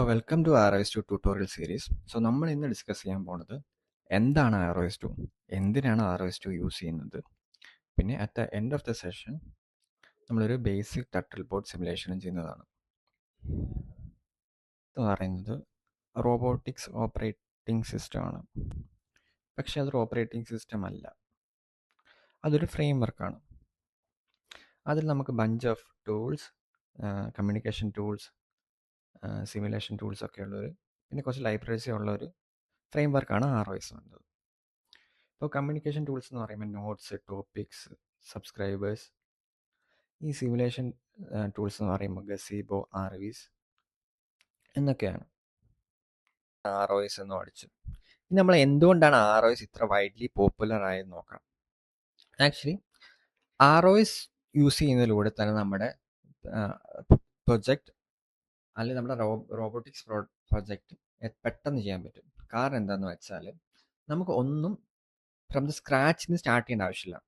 Welcome to ROS2 tutorial series. നമ്മൾ ഇന്ന് discuss ചെയ്യാൻ പോണത് എന്താണ് ROS2, എന്തിനാണ് ROS2 യൂസ് ചെയ്യുന്നത്, പിന്നെ at the end of the session നമ്മളൊരു ബേസിക് ടട്ടിൽ ബോർഡ് സിമുലേഷനും ചെയ്യുന്നതാണ്. ഇത് പറയുന്നത് റോബോട്ടിക്സ് ഓപ്പറേറ്റിംഗ് സിസ്റ്റമാണ്. പക്ഷേ അതൊരു ഓപ്പറേറ്റിംഗ് സിസ്റ്റം അല്ല, അതൊരു ഫ്രെയിം വർക്കാണ്. അതിൽ നമുക്ക് bunch of tools, communication tools, simulation tools ഒക്കെ ഉള്ളൊരു, പിന്നെ കുറച്ച് ലൈബ്രറീസ് ഉള്ളൊരു ഫ്രെയിം വർക്കാണ് ROS എന്നത്. ഇപ്പോൾ കമ്മ്യൂണിക്കേഷൻ ടൂൾസ് എന്ന് പറയുമ്പോൾ നോട്ട്സ്, ടോപ്പിക്സ്, സബ്സ്ക്രൈബേഴ്സ്. ഈ സിമുലേഷൻ ടൂൾസ് എന്ന് പറയുമ്പോൾ ഗസീബോ, ആർവീസ് എന്നൊക്കെയാണ്. ROS എന്ന് പഠിച്ചു. ഇനി നമ്മൾ എന്തുകൊണ്ടാണ് ROS ഇത്ര വൈഡ്ലി പോപ്പുലർ ആയെന്ന് നോക്കാം. ആക്ച്വലി ROS യൂസ് ചെയ്യുന്നതിലൂടെ തന്നെ നമ്മുടെ പ്രൊജക്റ്റ് അല്ലെങ്കിൽ നമ്മുടെ റോബോട്ടിക്സ് പ്രൊജക്റ്റ് പെട്ടെന്ന് ചെയ്യാൻ പറ്റും. കാരണം എന്താണെന്ന് വെച്ചാൽ നമുക്ക് ഒന്നും ഫ്രം ദ സ്ക്രാച്ചിന് സ്റ്റാർട്ട് ചെയ്യേണ്ട ആവശ്യമില്ല.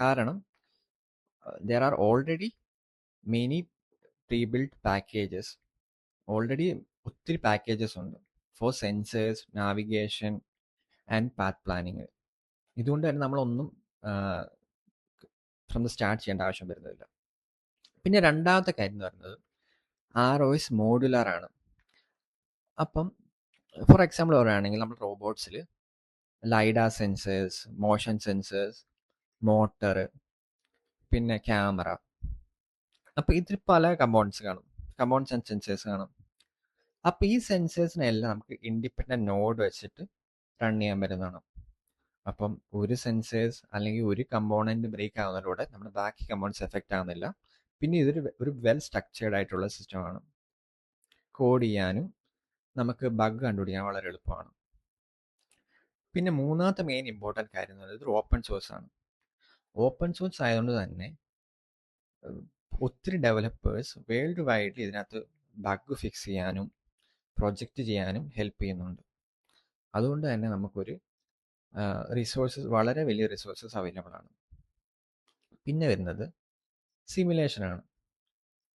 കാരണം there are already many pre-built packages. Already ഒത്തിരി പാക്കേജസ് ഉണ്ട് for sensors, navigation and path planning. ഇതുകൊണ്ട് തന്നെ നമ്മളൊന്നും ഫ്രം ദ സ്റ്റാർട്ട് ചെയ്യേണ്ട ആവശ്യം വരുന്നില്ല. പിന്നെ രണ്ടാമത്തെ കാര്യം എന്ന് പറയുന്നത് ROS മോഡുലാർ ആണ്. അപ്പം ഫോർ എക്സാമ്പിൾ പറയുകയാണെങ്കിൽ നമ്മൾ റോബോട്ട്സിൽ lidar sensors, motion sensors, motor, പിന്നെ ക്യാമറ, അപ്പോൾ ഇതിൽ പല കമ്പോണൻസ് ആൻഡ് സെൻസേഴ്സ് കാണും. അപ്പോൾ ഈ സെൻസേഴ്സിനെല്ലാം നമുക്ക് ഇൻഡിപെൻഡൻറ്റ് നോഡ് വെച്ചിട്ട് റൺ ചെയ്യാൻ പറ്റുന്നതാണ്. അപ്പം ഒരു സെൻസേഴ്സ് അല്ലെങ്കിൽ ഒരു കമ്പോണൻറ്റ് ബ്രേക്ക് ആവുന്നതിലൂടെ നമ്മുടെ ബാക്കി കമ്പോണൻസ് എഫക്റ്റ് ആവുന്നില്ല. പിന്നെ ഇതൊരു വെൽ സ്ട്രക്ചേർഡ് ആയിട്ടുള്ള സിസ്റ്റമാണ്. കോഡ് ചെയ്യാനും നമുക്ക് ബഗ് കണ്ടുപിടിക്കാൻ വളരെ എളുപ്പമാണ്. പിന്നെ മൂന്നാമത്തെ മെയിൻ ഇമ്പോർട്ടൻറ്റ് കാര്യം എന്ന് പറയുന്നത് ഓപ്പൺ സോഴ്സ് ആണ്. ഓപ്പൺ സോഴ്സ് ആയതുകൊണ്ട് തന്നെ ഒത്തിരി ഡെവലപ്പേഴ്സ് വേൾഡ് വൈഡ്ലി ഇതിനകത്ത് ബഗ് ഫിക്സ് ചെയ്യാനും പ്രൊജക്റ്റ് ചെയ്യാനും ഹെൽപ്പ് ചെയ്യുന്നുണ്ട്. അതുകൊണ്ട് തന്നെ നമുക്കൊരു റിസോഴ്സസ്, വളരെ വലിയ റിസോഴ്സസ് അവൈലബിൾ ആണ്. പിന്നെ വരുന്നത് സിമുലേഷനാണ്.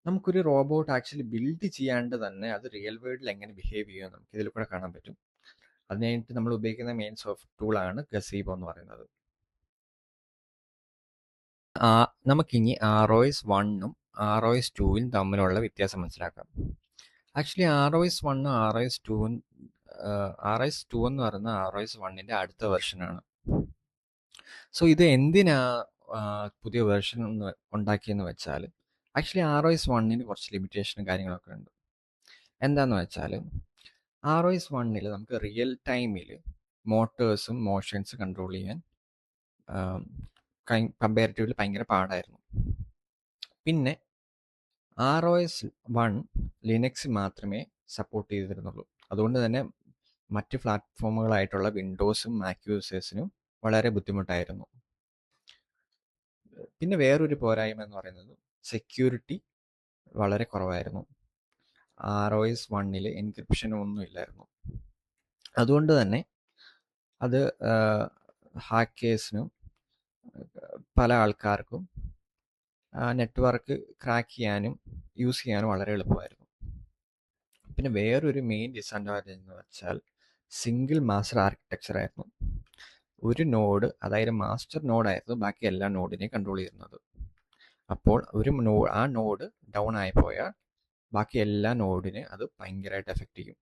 നമുക്കൊരു റോബോട്ട് ആക്ച്വലി ബിൽഡ് ചെയ്യാണ്ട് തന്നെ അത് റിയൽ വേൾഡിൽ എങ്ങനെ ബിഹേവ് ചെയ്യുമെന്ന് നമുക്ക് ഇതിൽ കൂടെ കാണാൻ പറ്റും. അതിനായിട്ട് നമ്മൾ ഉപയോഗിക്കുന്ന മെയിൻ സോഫ്റ്റ് ടൂളാണ് ഗസീബോ എന്ന് പറയുന്നത്. നമുക്കിനി ROS 1ഉം ROS 2ഉം തമ്മിലുള്ള വ്യത്യാസം മനസ്സിലാക്കാം. ആക്ച്വലി ROS 1ഉം ROS 2ഉം ROS 2 എന്ന് പറയുന്ന ROS 1ൻ്റെ അടുത്ത വെർഷനാണ്. സോ ഇത് എന്തിനാ പുതിയ വെർഷൻ ഉണ്ടാക്കിയെന്ന് വെച്ചാൽ ആക്ച്വലി ROS 1ന് കുറച്ച് ലിമിറ്റേഷനും കാര്യങ്ങളൊക്കെ ഉണ്ട്. എന്താണെന്ന് വെച്ചാൽ ROS 1ൽ നമുക്ക് റിയൽ ടൈമിൽ മോട്ടേഴ്സും മോഷൻസ് കൺട്രോൾ ചെയ്യാൻ കമ്പാരിറ്റീവ്ലി ഭയങ്കര പാടായിരുന്നു. പിന്നെ ROS 1 ലിനക്സ് മാത്രമേ സപ്പോർട്ട് ചെയ്തിരുന്നുള്ളൂ. അതുകൊണ്ട് തന്നെ മറ്റ് പ്ലാറ്റ്ഫോമുകളായിട്ടുള്ള വിൻഡോസും മാക് യൂസേഴ്സിനും വളരെ ബുദ്ധിമുട്ടായിരുന്നു. പിന്നെ വേറൊരു പോരായ്മ എന്ന് പറയുന്നത് സെക്യൂരിറ്റി വളരെ കുറവായിരുന്നു. ROS 1ൽ എൻക്രിപ്ഷൻ ഒന്നും ഇല്ലായിരുന്നു. അതുകൊണ്ട് തന്നെ അത് ഹാക്കേഴ്സിനും പല ആൾക്കാർക്കും നെറ്റ്വർക്ക് ക്രാക്ക് ചെയ്യാനും യൂസ് ചെയ്യാനും വളരെ എളുപ്പമായിരുന്നു. പിന്നെ വേറൊരു മെയിൻ ഡിസഡ്വാൻറ്റേജ് എന്ന് വെച്ചാൽ സിംഗിൾ മാസ്റ്റർ ആർക്കിടെക്ചർ ആയിരുന്നു. ഒരു നോഡ്, അതായത് മാസ്റ്റർ നോഡായിരുന്നു ബാക്കി എല്ലാ നോഡിനെയും കൺട്രോൾ ചെയ്യുന്നത്. അപ്പോൾ ആ നോഡ് ഡൗൺ ആയി പോയാൽ ബാക്കി എല്ലാ നോഡിനെ അത് ഭയങ്കരമായിട്ട് എഫക്റ്റ് ചെയ്യും.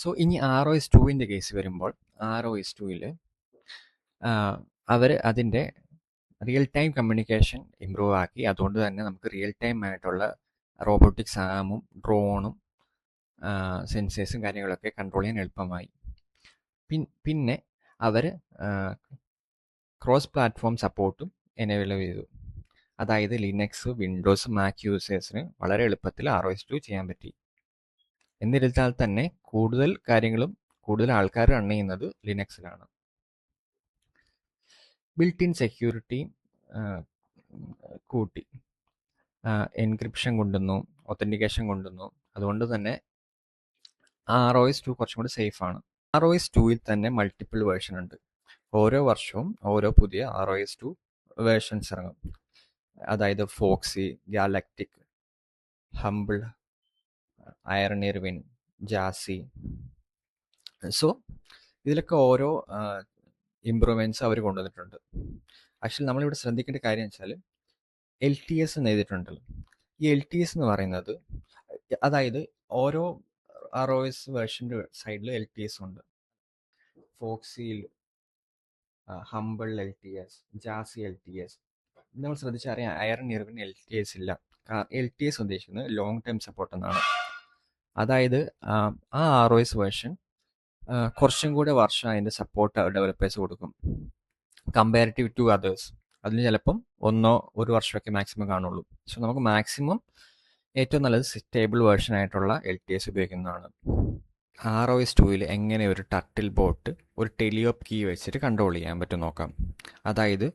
സോ ഇനി ROS 2ൻ്റെ കേസ് വരുമ്പോൾ ROS 2ൽ അവർ അതിൻ്റെ റിയൽ ടൈം കമ്മ്യൂണിക്കേഷൻ ഇമ്പ്രൂവ് ആക്കി. അതുകൊണ്ട് തന്നെ നമുക്ക് റിയൽ ടൈം ആയിട്ടുള്ള റോബോട്ടിക്സ് ആമും ഡ്രോണും സെൻസേഴ്സും കാര്യങ്ങളൊക്കെ കൺട്രോൾ ചെയ്യാൻ എളുപ്പമായി. പിന്നെ അവർ ക്രോസ് പ്ലാറ്റ്ഫോം സപ്പോർട്ടും എനേബിൾ ചെയ്തു. അതായത് ലിനക്സ്, വിൻഡോസ്, മാക് യൂസേഴ്സിന് വളരെ എളുപ്പത്തിൽ ROS 2 ചെയ്യാൻ പറ്റി. എന്നിരുന്നാൽ തന്നെ കൂടുതൽ കാര്യങ്ങളും കൂടുതൽ ആൾക്കാർ റൺ ചെയ്യുന്നത് ലിനക്സിലാണ്. ബിൽറ്റ് ഇൻ സെക്യൂരിറ്റി കൂട്ടി, എൻക്രിപ്ഷൻ കൊണ്ടുവന്നു, ഒത്തൻറ്റിക്കേഷൻ കൊണ്ടുവന്നു. അതുകൊണ്ട് തന്നെ ROS 2 കുറച്ചും കൂടി സേഫാണ്. ROS 2ൽ തന്നെ മൾട്ടിപ്പിൾ വേർഷൻ ഉണ്ട്. ഓരോ വർഷവും ഓരോ പുതിയ ROS 2 വേർഷൻസ് ഇറങ്ങും. അതായത് Foxy, Galactic, Humble, Iron Irwin, Jazzy. So ഇതിലൊക്കെ ഓരോ ഇമ്പ്രൂവ്മെൻറ്റ്സ് അവർ കൊണ്ടുവന്നിട്ടുണ്ട്. ആക്ച്വലി നമ്മളിവിടെ ശ്രദ്ധിക്കേണ്ട കാര്യം വെച്ചാൽ LTS എന്ന് എഴുതിയിട്ടുണ്ടല്ലോ. ഈ LTS എന്ന് പറയുന്നത്, അതായത് ഓരോ ROS വേർഷൻ്റെ സൈഡിൽ LTS ഉണ്ട്. ഫോക്സിയിൽ ഹംബിൾ LTS, ജാസി LTS. നമ്മൾ ശ്രദ്ധിച്ചറിയാം ഐറൺ ഇർവിൻ LTS ഇല്ല. LTS ഉദ്ദേശിക്കുന്നത് ലോങ് ടൈം സപ്പോർട്ട് എന്നാണ്. അതായത് ആ ROS വേർഷൻ കുറച്ചും കൂടെ വർഷം അതിൻ്റെ സപ്പോർട്ട് ഡെവലപ്പേഴ്സ് കൊടുക്കും കമ്പാരിറ്റീവ് ടു അതേഴ്സ്. അതിന് ചിലപ്പം 1 വർഷമൊക്കെ മാക്സിമം കാണുള്ളൂ. സോ നമുക്ക് മാക്സിമം ഏറ്റവും നല്ലത് സ്റ്റേബിൾ വേർഷൻ ആയിട്ടുള്ള LTS ഉപയോഗിക്കുന്നതാണ്. ROS 2ൽ എങ്ങനെ ഒരു ടർട്ടിൽ ബോട്ട് ഒരു ടെലിയോപ്പ് കീ വെച്ചിട്ട് കൺട്രോൾ ചെയ്യാൻ പറ്റും നോക്കാം. അതായത്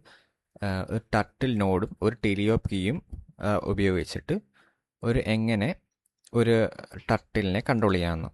ഒരു ടർട്ടിൽ നോഡും ഒരു ടെലിയോപ്പ് കീയും ഉപയോഗിച്ചിട്ട് എങ്ങനെ ഒരു ടർട്ടിലിനെ കൺട്രോൾ ചെയ്യാമെന്ന്.